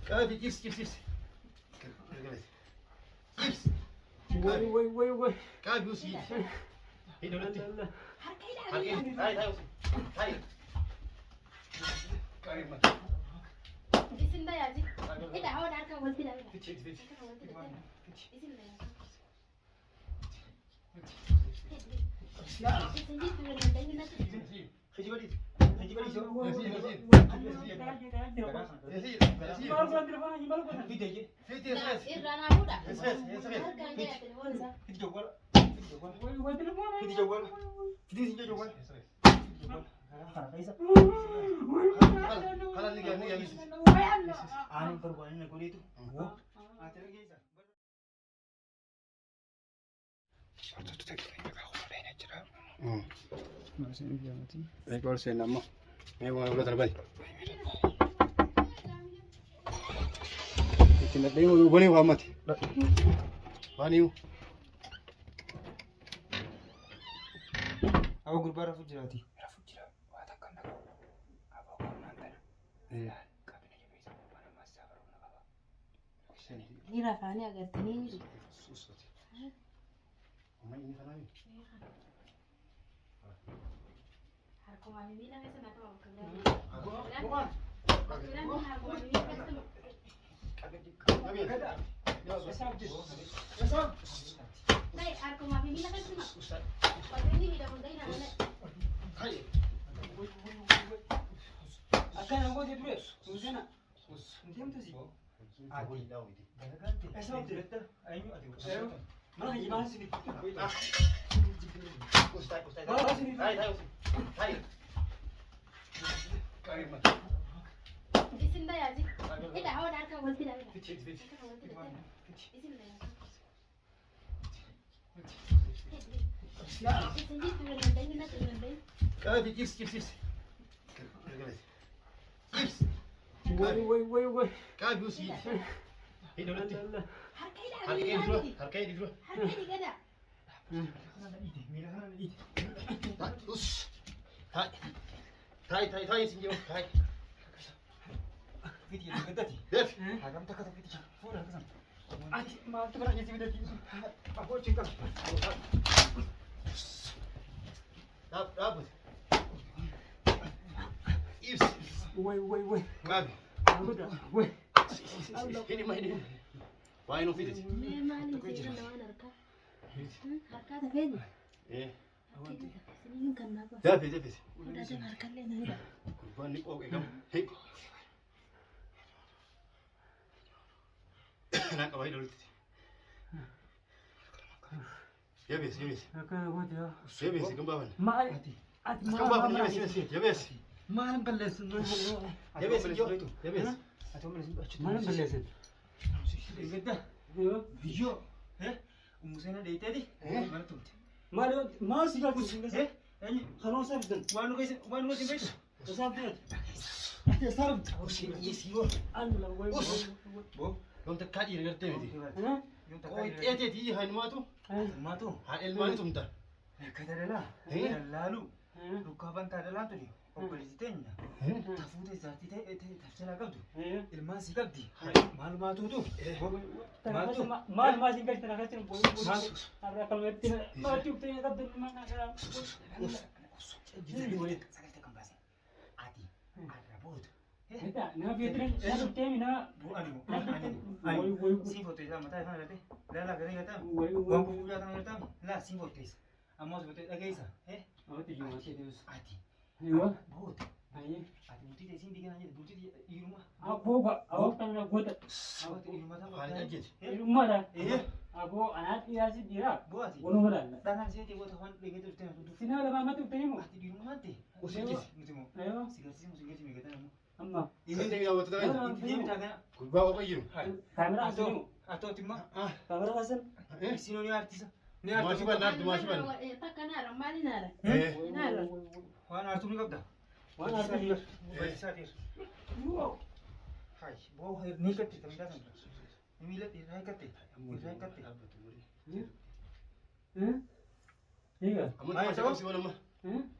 Abi cips. Cips. Woi. Abi usi. Ini nanti. Hai. Kali mana? Isin dah ya, Ji. Dah, awak dah kau boleh tidak? Kecil. Isin dah ya. Isin Ji tu yang dah ini nanti. Haji balik. Irana muda. Egy valószínűleg nem ma. Még van oda terabani. Kita tengok boleh amat. Baniu. Aku guru baru fujirati. Ni Rafani agar tini. Ini kan lagi. Harko mami bilang itu nak kau kerja. Bukan. Harko mami bilang itu. Baik, harko mami bilang itu mak. Kalau ini tidak mungkin nak. Hai. Akan aku dia dulu. Susana. Diam tu sih. Adi dah ini. Esok director. Ayo aduh. Mana gimana sih? Ustaz. Oh, sini. Hai. Kali mana? Isin dah ya, Ji. Dah, awak dah kau boleh tidak? Kecil. Isin dah ya. Isin Ji tu yang dah ini nanti. Abi cips. Woi. Abi usi. Ini nanti. Harkai dulu. Harga ni kada. Us. Hai sinjo. Hai. Video dekat tadi. Def. Agam tak kata video. Fura kesan. Maaf tu berani sih tadi. Aku cakap. Apa? Is. Woi. Abi. Woi. Ini mah ini. Why no fit? Memang ni saya nak harga. Harga dah faham. Sini kan apa? Def. Udah ada harga le na. Kurban ni oh ekam. Hei. Nak kawai dulu. Ya bes. Akan aku dia. Ya bes kembawan. Mai. Kembawan ya bes. Malam belas. Ya bes itu. Ya bes. Malam belas. Gede. Video. Umusena date tadi. Mana tu? Malam masih kau sih. Ini kalau sabdan. Wanu guys itu. Sabdan. Ada sarap. Yes yo. Allah woi. Bo. Yung terkadi dengan tadi. Yung Oh, itu hai nama tu. Matu. Ha elmani tu muda. Kadala. Lalu. Rukaban kadala tu ni. Operisitenya. Tafude zati tafsira kabdu. Ilman si kabdi. Malumatu tu. Mal masih kat tenaga tu. Abra kalau tina mati tu ya kabdu mana ada. Jadi boleh. Sakit kembali. Adi. Ada bot. Kita, nak biarin. Nak temi nak. Woi. Si foto itu mata mana ada? Dah kerja kata. Woi. Wang punya tangan kata. Lah si foto itu. Amos foto lagi isa. Oh, tu juga masih terus. Adi. Ayo. Bot. Ayo. Adi muti deh sini bikin aja. Muti di rumah. Aku awak tanya aku tak. Awak di rumah tak? Hari aja. Di rumah dah. Aku anak dia sih dia. Buat. Gunung dah. Tangan saya dia buat kawan begitu tu. Sini ada mama tu temu. Adi di rumah teh. Usikis. Muti mau. Ayo. Sigar sih kata kamu. Amma. Ini tinggal waktu tu kan. Dia minta kan. Kurba apa you? Kamera asal. Atau timah. Kamera asal. Sino ni artis. Ni Masih benar, masih benar. Tak kena ramai nara. Nara. Wan artu ni kapda. Wan artu. Sadir. Wow. Hai, wow hai ni kat kita minta sampai. Ni lihat ini hai kat. Hai kat. Iya. Amun macam apa sih orang mah?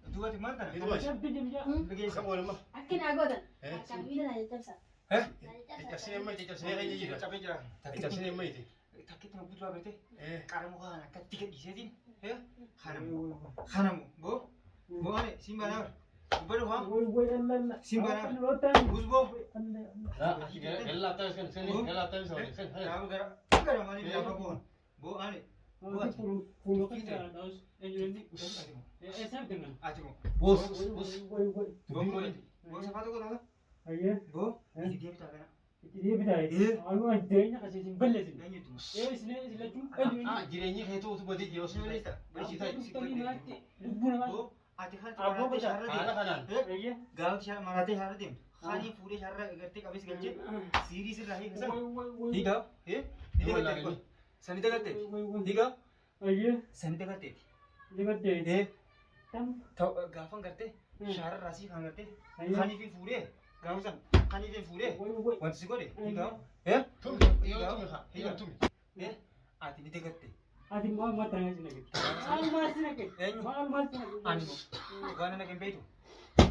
Itu kan di mana? Itu mas. Siap dia dia. Bagi Kamu orang mah? Akin aku dah. Kami dah ada tersa. Cabsinee mayti cabsinee kan jira. Capek jira. Cabsinee mayti. Takkitti mabutu agartee Eh. qaramu kana akkatti gadhiiseetiin hanamu boo ane simbaanaa bado haa simbaanaa busboo Gala tahu kan gala tahu soalnya kan. gaafa gara malee gaafa boon boo ane boo ati ati moo Bos. boo mooliti boo safaa tokko taata boo itti deebitaa kana eenyutu Jireenyi keetu utuu badii jiru osoo Sibiilista. boo ati harti haala maraatee shaarra kanaan. gaafa shaarra maraatee shaarra deemtu haanii fuudhee shaarra gartee qabees galchee siirii sirraa hiika hiikaa ni dagattee sani dagattee hiikaa sani dagattee gaafan gartee shaarra raasii kan gartee haanii fi fuudhee gaafa san haanii fi fuudhee wanti si godhe hiikaa Tumi, yoo tumi haa, yoo tumi. ati ni dagattee Ati mau mata nasi lagi. Malu masih lagi. Malu masih lagi. ani waan na kan beetu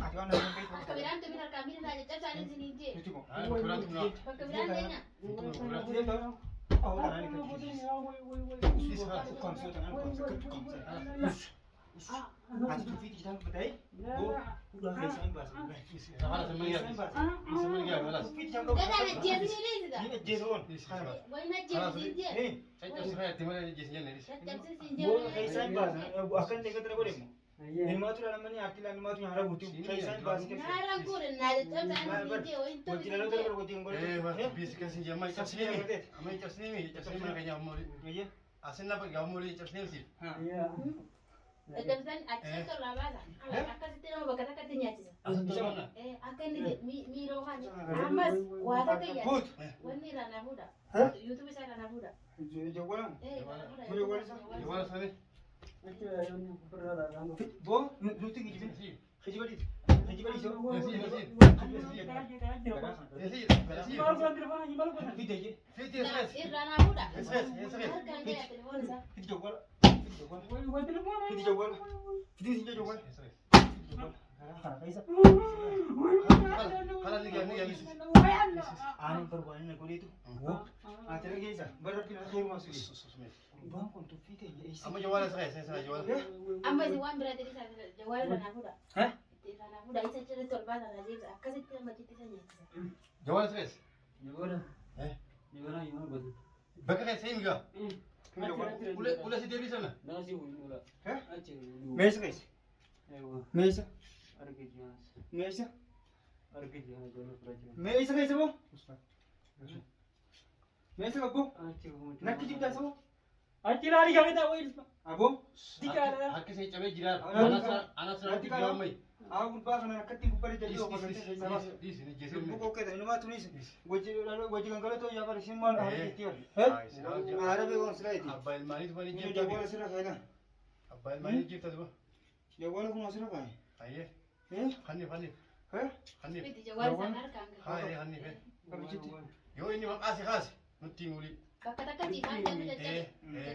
ati waan na kan beetu Bakka biraan deemin harkaan miidha isaa jecha isaan isin hin jee. nuti moo Ah, kurang tumi lah. Bakka biraan deenya. ati tufiiti jitaan batee boo udah keesaan baasa Sahala semuanya. Semuanya balas. tufiiti jitaan Gadaan ajjeesni leesita. ni ajjeesoon Wayna ajjeesni hin jee. Saya cabsinee timur aja jisinya nih. Caccabsiis hin boo jee. keesaan baasa akkan deeggatara godhemu ilmaatu dhalamanii akkilaan ilmaatu nyaara guutuu keesaan baasi keessa Naaraan kuure naa caccabsaan isin hin jee. Wayin wajji dhaloota darbara wajjin Eh, godhemu bis kasih jamai cabsinee mi. Amai cabsinee mana kayaknya mau. ayya Asin apa gak mau cabsinee sih. caccabsaan achi tolaa baasa. Akkasitti nama bakka takkatti nyaachisa. Asin tuh mana? Akka inni miiroo kan ammas waa takka yaada. buut Wanni irraa na fuudha. YouTube isaa irraa na fuudha. jawwalan Gimana sana? boo nuti gijibin kijibadhiit kijibadhiisoo fidee Irraa na fuudha. Harkaan gaya telefoon isaa. fidi jawwala fidi jawwala fidi sinja jawwala kana keessa aanin barbaadina godheetu ati dhageessa bara rabbina heerumaa suge baan kun tuffii keenya eessa Amma jawala saya jawala. Amma isin waan biraa jedhisa jawwaala irraa na fuudha. Irraa na fuudha. Isa achirratti ol baasa na deebisa. Akkasitti nama jitti isa nyaachisa. Jawala saya. Eh? Gimana betul? Bakal saya enggak. Udah si Dewi sana. Nasi udah. Eh? Aja. meessa keessa Ewa. meessa Harga jelas. meessa Harga jelas dulu belajar. meessa keessa moo meessa gabboo Aja. nakki jibdaa saboo Aja lari kami tak wis. aboo Harka saya cabai jiran. Anak saya Nanti tiga kalau- mai. haa gubbaa kana akkatti gubbaa jalli yoo qabatee Di sini lubbuu Jason. kokkee inumaa tunis wajji gangalatoo yaa bara isin maal haala jettee warri haala beekoon silaayiti Abah Ilmani tu mana ni jib jawwala tapi. sirra kaayilan Abah Ilmani jib tu. jawwala kun asirra kaayi Aye. eh Hanif. Hanif. Biti jawwaala isaan harkaan gaha. Hai Hanif. kabichitti Yo ini makasih khas. Nuti muli. Bakka takkatti isaan deemu caccabe.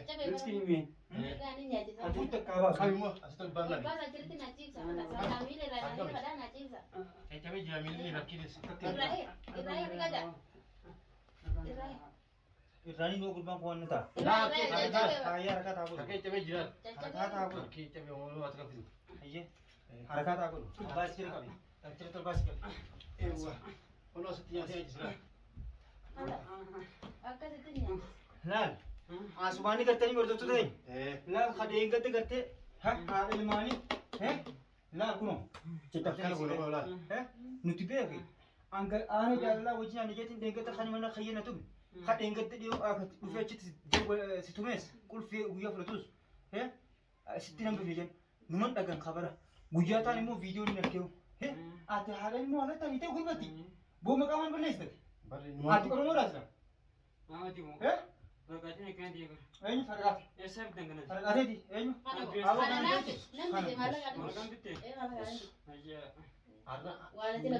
Caccabe bara. Ini. Irraa ni nyaachisa. ati takkaa baasu Kami mau asal Ol bangan. baasa achirratti na ciibsa. Isaa miila irraa na fadhaa na ciibsa. Saya cabai jiran ini rakit. Irraa gaja. Irraa irraanii noo gurbaan kun waan ta'a caccabe. haayyaa harkaa taa godhu Kakek cabai jiran. harkaa taa godhu Kakek cabai mau atau kafir. hayyee harkaa taa godhu baasi jira qabi achirratti ol baasi qabi Ewa. Kalau setiap saya jiran. Akkasitti nyaachisa. laal asumaanii gartanii hordoftu ta'e laal kadheen gatte gartee haa ilmaanii laal kunoo Kalau boleh bola. nuti beeke aana jaalalaa wajjin ani jeetiin deengata kan mana kayyana tumi ha deengatti dhiyoo aafati dhufee achitti si tumees qulfee guyyaa fudhatus sitti nan dhufee jen numan dhagan kabara guyyaa taan immoo viidiyoo ni argeewu ati haala immoo haala ta'e ta'e gurbatti boo maqaa waan balleessite ati oromoodhaas dha Aja mau. Bakatnya kan dia. eenyu farqaate Ya saya dengan. farqaateeti eenyu Namni maallaqa Makan betul. Aja.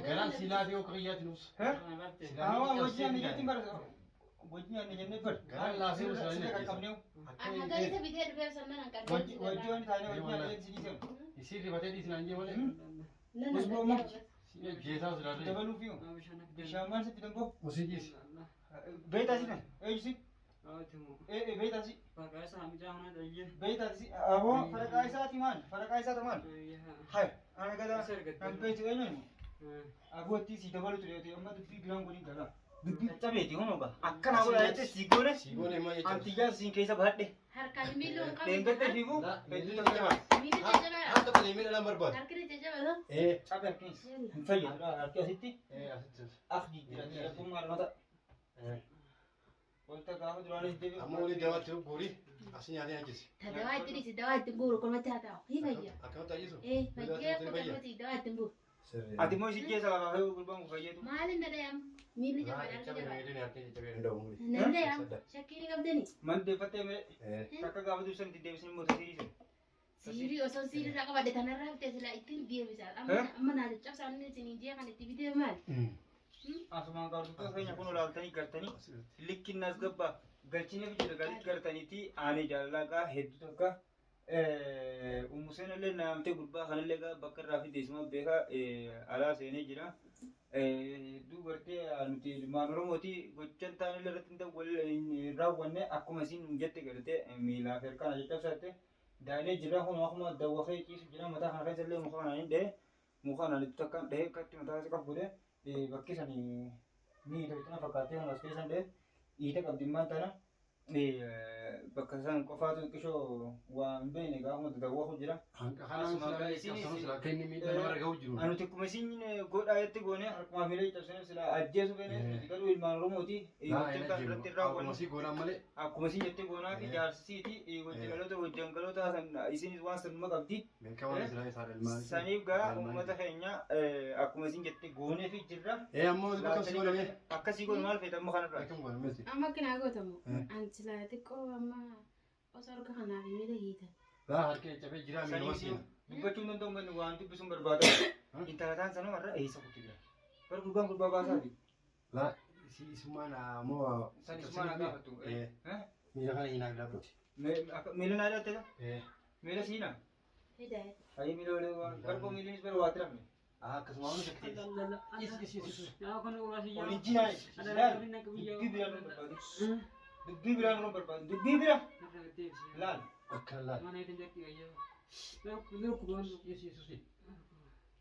Garan sila dia kerja terus. awaa wajjin ani jeetiin bara wajjin ani jennee bar Garan laafee usaha ini. qabneewu Hanga isa bitee dhufee sannan kan wajjin ani taane wajjin ani jeetiin Isi ribatnya di sini aja boleh. Nama Terus mau Geetaa silaarree. dabaluu fi bishaan maal sitti damboo Musiikis. beektaa si kan eenyusi beektaa si beektaa si aboo faraqaa isaati maal faraqaa isaati maal hay ana gadaa kan beektu eenyuun abootti si dabalu ture amma dubbii biraan godhin garaa dubbii cabeeti honoga akkana godhaa jettee si goone Siigoon emaa jechuudha. antiyaa siin keessa bahadhe Harkaan miiluun qabu. deengatti fiigu hedduu jabaa Miilli jajjabaa. Haata kan miidha laan barbaadu. Harkini jajjabaa. cabe harkiis hin fayyadu harki asitti Asitti. akdi jiranii rakkummaa mata wanta gaafa duraanis deebi'u Amma walii gabaatti guurii asii nyaatee ajjeese. Dawaa itti dhisi dawaa itti buuru kolmatti haa ta'u. Ni fayya. Akkamitti ajjeesu? Fayyee akkasumas dawaa itti buuru. ati immoo si keessa laafaa gurbaan kun fayyadu Maaliin dhadhayamu? Miilli jabaa harki Cabee jabaa. miidhanii harkee jajjabee hin da'u. Nandayam. Shakkii ni qabdani. mandeeffattee mee takka gaafa dursan itti deebisin moota siiriise Siirii osoo siirii irraa qabadde kanarraa haftee silaa ittiin deebisaa. Amma naa caccabsaan isin jee kan itti bitee maali? asumaan gaafatu keenya kun olaaltanii gartanii likkiin as gabbaa galchineef jedha galitti gartaniiti aanee jaalalaa hedduu takka umuseen illee naamtee gurbaa kanallee bakka irraa fi deessuma beekaa alaa seenee jira. Hedduu gartee nuti ilmaan oromooti gochaan taanillee irratti wal raawwanne akkuma isin jette gartee miilaa fi harkaan caccabsatte daalee jira kun akkuma dawwaqee ciisu jira mataa kana keessa illee muka kanaan hin dhahee muka kanaan itti takkaan dhahee akkatti mataa isa qabbuudhe bakki sanii ni tokkina fakkaatee kan as keessan dhahee dhiita qabdimmaan tana bakka isaan qofaatu qishoo waan beene gaafuma dawwaqu jira. Anuti akkuma isin godhaa jetti goone akkuma miilee cabsanii sila ajjeesu beene garuu ilmaan oromooti wajjin irratti raawwanne akkuma isin jetti goonaa fi jaarsisiiti wajjin galoota isinis waan sanuma qabdi. Saniif gaa uummata keenya akkuma isin jetti goonee fi jirra. Akkasii goon maal fayyadamu kanarraa. Amma akkanaa gootamu. Anti laa xiqqoo amma osoo harka kanaaf miila hiitan. Harkee cabee jira miiluma siina. Dubbachuun danda'u manni waan dubbisuun barbaadamu. Intalataan sanuu irra eessa kutti jira. Bar gurbaan gurbaa baasaati. Laa isummaan ammoo San isumaan gaafatu. miila kana hinaa dhaabbate. Miila naa dhaattee miila siinaa. Hidayet. Ayi miila olee waan garboo miilinis bara waa tiramne. Akkasuma waan shakkii. Oriijinaal. Dubbii biraan nu barbaadu. Dubbii biraan nu barbaadu. Dubbii bira. Laal. Akka laal.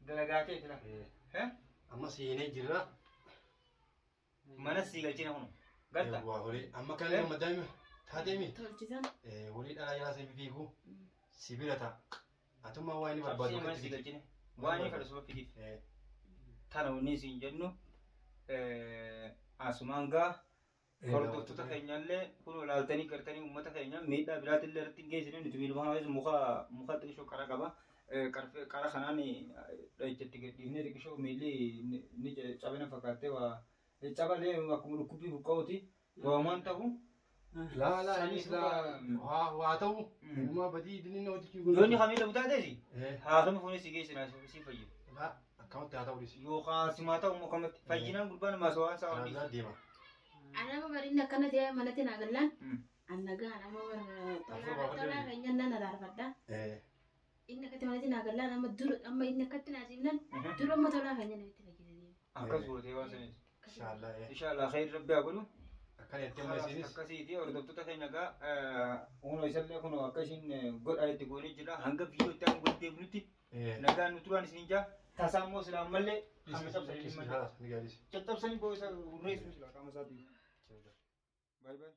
Dalagaa ta'e tira. Amma siinee jirra. Mana sii galchina kunu. Garta. Waa horii amma kan nama daa'ima taateemi. Tolchisan. Horii dhalaa jalaa seebii fiigu sibira ta'a. Atuma waa inni barbaadu. Mana sii galchine. Waan inni fedha fidiif. Tana wanni siin jennu asumaan gaa hordoftoota keenyallee kun olaaltanii gartanii uummata keenya miidhaa biraatillee irratti hin geessine nuti miiluma kana keessa muka xiqqishoo qara qaba. Qara kanaan dhahichatti gadhiifnee xiqqishoo miilli ni cabina fakkaattee waa cabalee akkuma dhukkubbii buqqa'uuti waamaan ta'u. Laa innis waa ta'u ilmaa badii dinni hojjechuu Yoo inni kamiidha butaa ta'esi haasuma fuunis si geessina si fayyadu. Akkamatti haa ta'u dhisi. Yookaan simaa ta'u mukamatti fayyinaan gurbaan maasawaan isaa waan Naa deema. Anama barinni akkana ta'e manatti naa gallaan. Annagaa nama tolaa keenya nan araarfadha. Inni akkatti manatti naa gallaan amma inni akkatti naa siimnan dura amma tolaa keenya namitti fayyadanii. akkas gootee waan sanis. Inshallah. Inshallah khayr rabbi haa godhu. Akkan itti ammaysiinis. Akkasiiti hordoftoota keenya gaa humna isallee kun akkasiin godhaa itti goonee jira hanga viidiyoo itti aan godhee bulutti nagaan nu turaan isin jaa tasaa immoo silaa mallee amma cabsanii caccabsanii boo isa hurreessu silaa qaama isaatii. Bye bye.